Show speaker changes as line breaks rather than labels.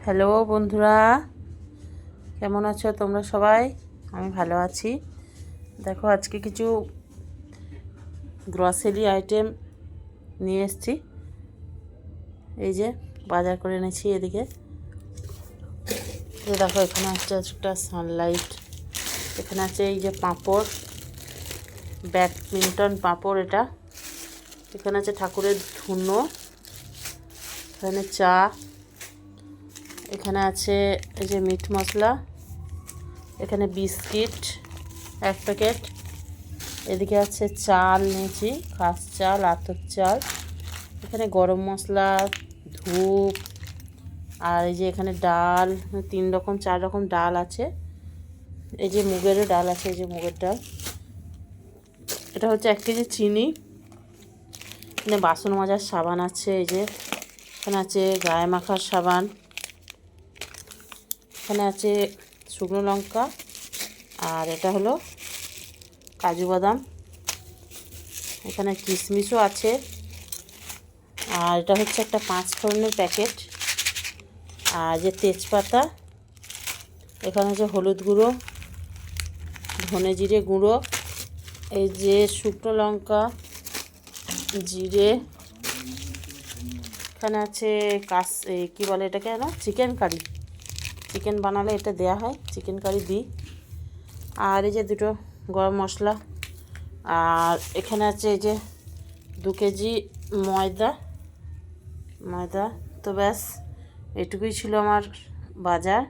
Hello বন্ধুরা, কেমন আছো তোমরা সবাই? আমি ভালো আছি। দেখো, আজকে কিছু গ্রসারি আইটেম নিয়ে এসেছি। এই যে বাজার করে এনেছি। এদিকে দেখো, এখানে আছে একটা সানলাইট, এখানে আছে এই যে পাঁপড়, ব্যাডমিন্টন পাঁপড় এটা, এখানে আছে ঠাকুরের ধুনো, এখানে চা, এখানে আছে এই যে মিট মশলা, এখানে বিস্কিট এক প্যাকেট, এদিকে আছে চাল নিয়েছি, খাস চাল, আতপ চাল, এখানে গরম মশলা, ধূপ, আর এই যে এখানে ডাল, 3 রকম 4 রকম ডাল আছে। এই যে মুগেরও ডাল আছে, এই যে মুগের ডাল, এটা হচ্ছে 1 কেজি চিনি, এখানে বাসন মাজার সাবান আছে, এই যে এখানে আছে গায়ে মাখার সাবান, এখানে আছে শুকনো লঙ্কা, আর এটা হলো কাজু বাদাম, এখানে কিশমিশও আছে, আর এটা হচ্ছে একটা 5 ফোড়নের প্যাকেট, আর যে তেজপাতা, এখানে হচ্ছে হলুদ গুঁড়ো, ধনে জিরে গুঁড়ো, এই যে শুকনো লঙ্কা, জিরে, এখানে আছে কী বলে এটাকে না, চিকেন কারি, চিকেন বানালে এটা দেয়া হয়, চিকেন কারি দিই, আর এই যে 2টো গরম মশলা, আর এখানে আছে এই যে 2 কেজি ময়দা। তো ব্যাস, এটুকুই ছিল আমার বাজার।